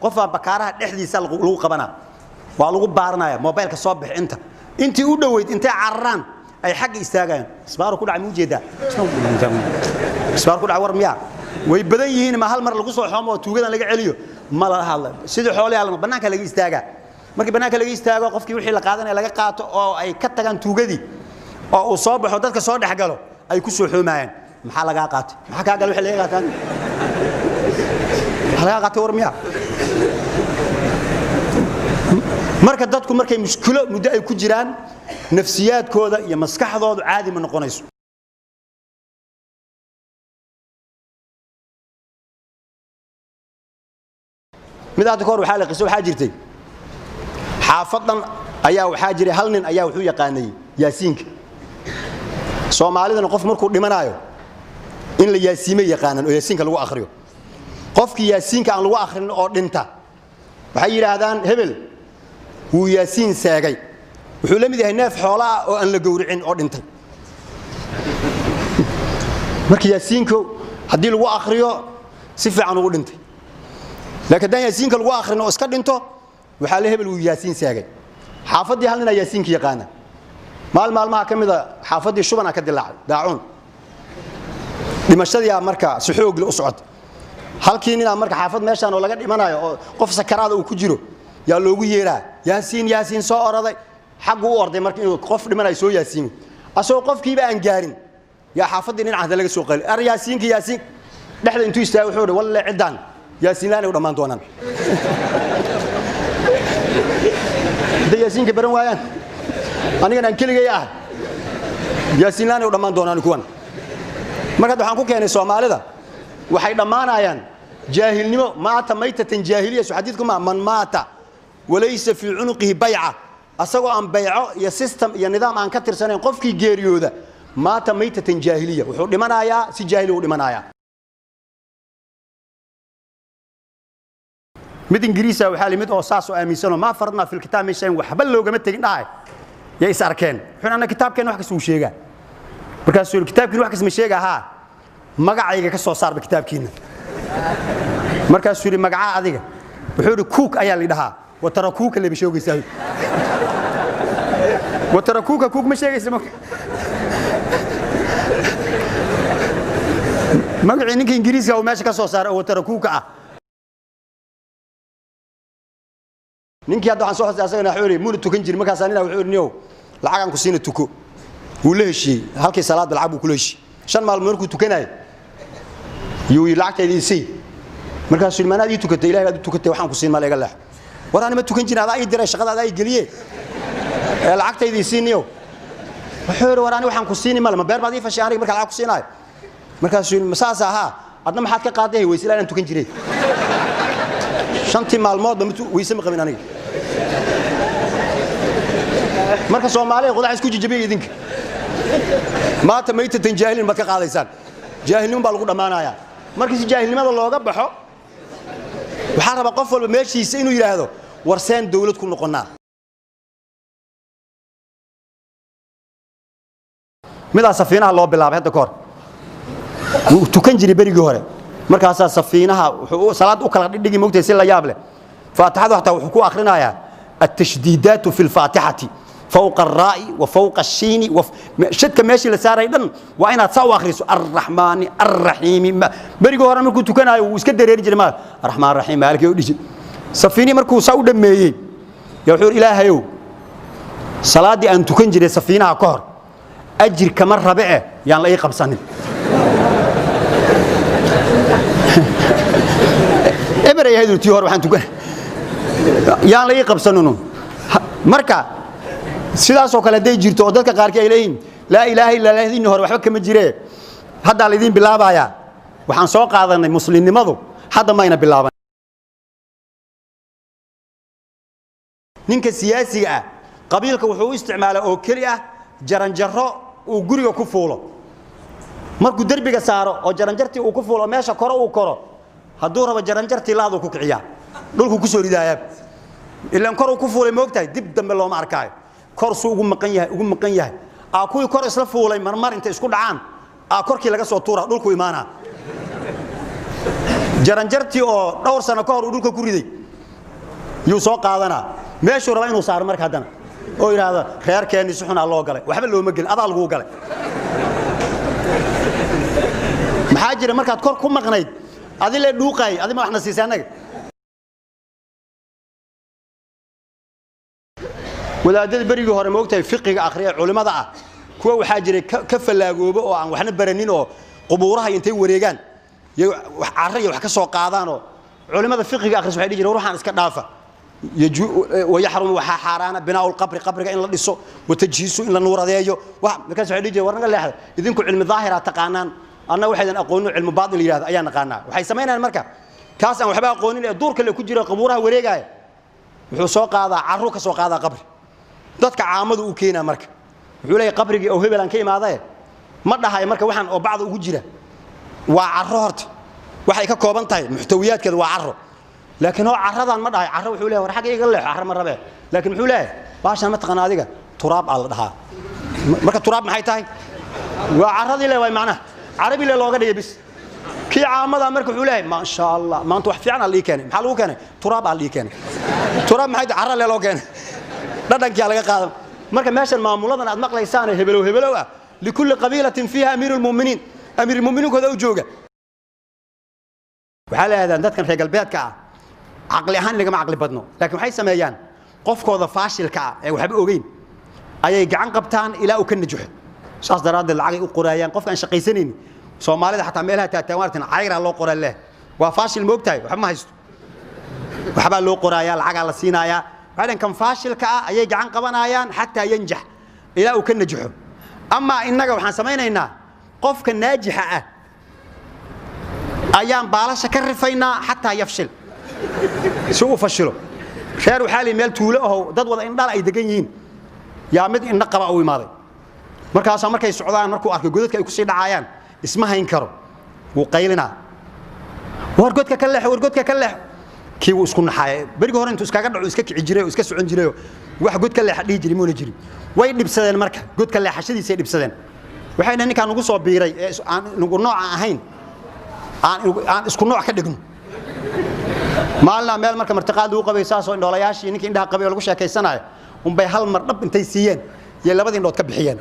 qofaa bakaaraha dhexdiisa lagu qabana waa lagu baaranaya mobilka soo bix intii u dhaweyd intay cararaan ay xaq istaagaan isbaar ku dhacay muujeeda isbaar ku dhacay war miya way badan yihiin ma hal mar lagu soo xoomo tuugadan laga celiyo ma la hadla sidii xoolaha banaanka laga istaaga markii banaanka laga istaago qofkii wixii la qaadanay laga qaato oo ay ka tagaan tuugadii oo uu soo baxo dadka soo dhaxgalo ay ku soo xoomayaan maxaa laga qaatay maxaa ka gal wixii laga qaataan laga qaatay war miya marka dadku markay mushkilo muddo ay ku jiraan nafsiyaadkooda iyo maskaxdoodu caadi ma noqonayso midaad koor waxa la qiso waxa jirtay xaafadan ayaa waxa jiray hal nin ayaa wuxuu yaqaanay yaasiinka Soomaalidana qof markuu dhimanayo in la yaasiimay yaqaanan oo yaasiinka lagu akhriyo qofkii yaasiinka aan lagu akhrin oo dhinta waxay yiraahdaan hebel wuu yaasiin saagay wuxuu la mid yahay neef xoolaa oo aan la gowricin oo dhintay markii yaasiinka hadii lagu akhriyo si fiican ugu dhintay laakiin dan yaasiinka lagu akhrino iska dhinto waxa la hebel uu yaasiin saagay xaafadii hal nin yaasiinka yaqaana maalmaha kamida xaafadii shubana ka dilaacay daacun dimashadii marka si xoog leh u socod halkii nin marka xaafad meeshan oo laga dhimanayo oo qof sakaraad uu ku jiro yaa loogu yeeraa yaasiin soo oraday xaq uu orday markii inuu qof dhimanayo soo yaasiin asoo qofkiiba aan gaarin yaa xaafadii nin ahda laga soo qali ar yaasiin dhexda intuu istaagay wuxuu yiri wallahi cidaan yaasiin laan u dhamaan doonaan yaasiin ka baran waayaan aniga aan keligay yaasiin laan u dhamaan doonaan kuwan marka waxaan ku keenay Soomaalida waxay dhamaanayaan jaahilnimo maata maytatan jaahiliya xadiidku man maata walaysa fi unuqihi bay'a asagoo aan bay'o iyo system iyo nidaam aan ka tirsanayn qofkii geeriyooda maata maytatan jaahiliya wuxuu dhimanayaa si jaahili u dhimanayaa mid ingiriisa waxa limid oo saas oo aaminsan ma farna fil kitaab meeshan waxba loogama tagin dhaay ya is arkeen xuna kitaabkeen wax ka soo sheega markaas uu kitaabkiina wax ka soo sheega magacayga ka soo saarba kitaabkiina markaas uu magaca adiga wuxuu yiri cook ayaa la dhahaa watarakuuka la bishoogaysaa watarakuuka cook ma sheegaysa magaci ninka ingiriiska oo meesha ka soo saaray watarakuuka ninki hadda waxaan soo xasay asagana xuri muu tukan jir markaas anina wuxuu yiri lacag aan ku siina tuko wuu leeyahay halkii salaad lacag uu ku leeyahay shan maalmood markuu tukanay yuu lacagteedii markaas uu maanaad tukatay ilaahay aad tukatay waxaan ku siin malaga leex waraan ma tukan jirin adaa diray shaqada ay galiye lacagteedii siiniyo wuxuu yiri waraan waxaan ku siini mal ma beer baad ii fashay aniga marka lacag ku siinaay markaas uu masaas adna maxaad ka qaaday weysilaan aan tukan jiray shantii maalmood weyse ma qabin aniga marka Soomaaliya qodax isku jijabay idinka maata maytatan jaahilin ma ka qaadaysaan jaahilnimo baa lagu dhamaanayaa markii si jaahilnimada looga baxo waxa raba qof walba meeshiisa inuu yiraahdo warseen dawlad ku noqonaa midaa safiinaha loo bilaabay hadda koor uu tukan jiray berigii hore markaas safiinaha wuxuu salaad u kala dhigi moogtay si la yaab leh faatixada waxa uu ku akhrinayaa at-tashdiidaat fi al-faatihati فوق الراء وفوق الشين شدك ماشي لساري دن وأنا تصو أخرس الرحمن الرحيم بريقو هران مركو تكنا واسكت دريري جرمال الرحمن الرحيم مالك يوديش سفيني مركو ساو دمي يوحور إله يو صلاة دي أن تكن جري سفينة كهر أجر كمر ربعه يعني لا يقب سنة إبرا يهدو تيوهر وحان تكن يعني لا يقب سنة مركا sidaas oo kale day jirto oo dadka qaar ka ilayeen la ilaaha illa allah idin hor waxba kama jiree hadda la idin bilaabaya waxaan soo qaadanay muslimnimadu hadda ma ina bilaaban ninka siyaasiga qabiilka wuxuu isticmaalaa oo kali jaranjaro uu guriga ku fuulo markuu darbiga saaro oo jaranjartii uu ku fuulo meesha koro uu koro haduu rabo jaranjartii laadu ku kiciya dhulku ku soo ridaaya ilaa kor uu ku fuulay moogtahay dib dambe loo ma arkaayo korsu ugu maqan yahay kuwii kor isla fuulay marmar inta isku dhacaan korkii laga soo tuura dhulku iimaana jaranjartii oo dhowr sano ka hor dhulka ku riday yuu soo qaadanaa meeshuu raba inuu saaro marka haddana oo yiraahdo reerkeeni si xun ah loo galay waxba looma gelin adaa lagu galay maxaa jira markaad kor ku maqnayd adi la dhuuqay adi ma waxna siisaanaga wadaadada bariga hore moogtay fiqiga akhriya culimada ah kuwa waxa jiray ka falaagoobo oo aan waxna baranin oo qubuuraha intay wareegaan wax carray wax ka soo qaadaan oo culimada fiqiga akhris waxay dhigeen ruuxan iska dhaafa ويحرم وحا حارانا بناء القبر قبر إن لا دسو وتجهيزه إن لا نور هذيو وكان سعيد يجي ورنا لا إذنكم علم ظاهرة تقانان أنا واحد أقول علم باطن اللي هذا أيان قانا وحي سمينا المركب كاسا وحبا أقولين الدور كله كجرا قبورها وريجاي وحسوق هذا عروك سوق هذا قبر ضدك عامد وكينا مركب وحولي قبرك أو هبل كي ما هذا مرة هاي مركب وحن أو بعض وجرا وعرّرت وحي كوبان تاي محتويات كذا وعرّ لكن هو عرضان ما داي عرض وحوله ورحق يقول له عرض مرة به لكن وحوله باش أنا متقن هذيك تراب على الضحى مركب تراب محي تاي وعرض له وين معناه عربي له لغة يبس كي عامضة مركب وحوله ما شاء الله ما أنتوا حفيعنا اللي كان محلو كان تراب على اللي كان تراب محي عرض له كان لا دنك على قادم مركب ماشي المعمولات أنا أدمق لسانه هبلوا لكل قبيلة فيها أمير المؤمنين أمير المؤمنين كذا وجوجا وحال هذا ده كان في قلبيات كعب عقلي أهان لقى ما عقلي بدنه لكن حي سميان قف كذا فاشل كعب وحب أوجين أي جعان قبتان إلى أكن نجح شخص دراد العقل قريان قف كان شقي سنين سومالي ده حتعملها تتوارتن عير الله قرى الله وفاشل مبتاي وحب ما هيست وحب الله قريان العقل السينايا بعدين كان فاشل كعب أي جعان قبنايان حتى ينجح إلى أكن نجح أما إنك وحن سمينا إنه قف كان ناجح أيام بالاش كرفينا حتى يفشل سوء فشله خير وحالي ميل توله dad wada in dhal ay degan yihiin yaa mid in qaba oo imaaday markaas markay socdaan markuu arkay godadka ay ku sii dhacayaan isma hayn karo wuu qaylina wargodka ka leex kii uu isku naxay bariga hore intuu iskaga dhaco iska kici jiray oo iska socon jiray wax godka leex dhigi jiray moona jirin way dhibsadeen marka godka leexashadiisa dhibsadeen waxayna ninkan ugu soo biiray aan ugu nooc ahayn aan isku nooc ka dhigno maalna meel marka martiqaad uu qabay saasoo indhoolayaashii ninkii indhaha qabay lagu sheekaysanayo bay hal mar dhab intay siiyeen iyo labadii indhood ka bixiyeen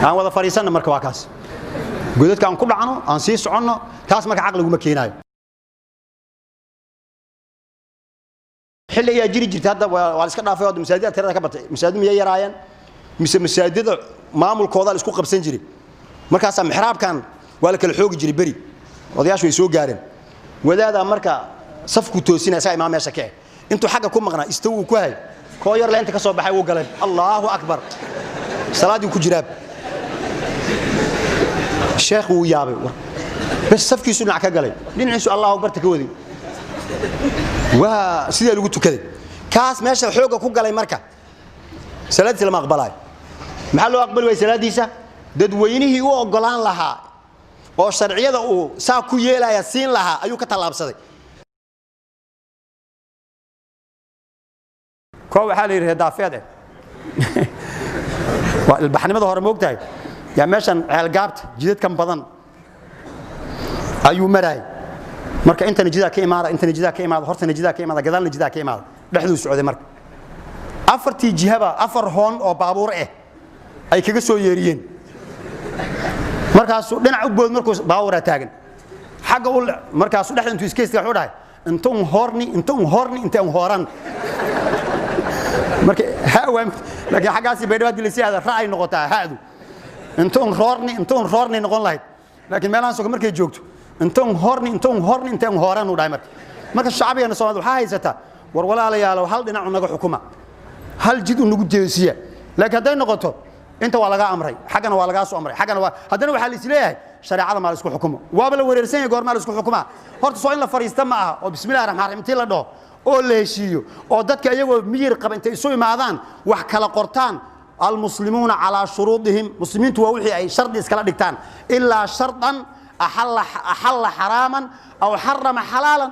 aan wada fariisanna marka waa kaas godadka aan ku dhacno aan sii soconno taas marka aqligu ma keenayo xilli ay jiri jirtay hadda waa iska dhaafay oo masaajidada tirada ka batay masaajid miyay yaraayeen mise masaajidada maamulkooda isku qabsan jiray markaas mixraabkan waa la kala xoogi jiray bari odayaashu way soo gaareen wadaada marka safku toosinaysa imaam meesha ka intuu xagga ku maqnaa istaw ku hay koo yar leenta ka soo baxay uu galay Allahu akbar salaadii ku jiraab sheekhu uu yaabay bas safkiisu dhinac ka galay dhinaciisu Allahu akbar ta ka wadi waa sidii lagu tukaday kaas meesha xooga ku galay marka salaadii lama aqbalay maxaa loo aqbal way salaadiisa dadweynihii uu ogolaan lahaa oo sharciyada uu saa ku yeelaya siin lahaa ayuu ka talaabsaday koo waxa la yiraahdaa daafeed waa ilbaxnimada hore moogtahay yaa meeshan ceel gaabta jidadkan badan ayuu maray marka inta najida ka imaada horta najida ka imaada gadaalna najida ka imaada dhaxdu socday marka afartii jihaba afar hoon oo baabuur ay kaga soo yeeriyeen markaas dhinac u bood markuu baawara taagan xagga ul markaas dhaxda intuu iskeyska wuxuu dhahay intuu horni horan marka haawam laakiin xagaasi beedwaad dilisay hada raay noqotaa haadu intuu horni noqon lahayd laakiin meelaan soo markay joogto intuu horni horan u dhahay marka shacabiyana Soomaaliya waxa haysata war walaalayaal hal dhinac naga xukuma hal jid ugu jeesiya laakiin haday noqoto inta waa laga amray xaqana waa laga soo amray xaqana waa hadana waxa la isleeyahay shariicada ma la isku xukumo waaba la wareersan yahay goorma la isku xukuma horta soo in la fariista ma aha oo bismillaahir rahmaanir rahiim la dhaho oo la heshiiyo oo dadka iyagoo miyir qaba intay soo imaadaan wax kala qortaan المسلمون على شروطهم مسلمين توحي أي شرط إسكال دكتان إلا شرطا أحل حراما أو حرم حلالا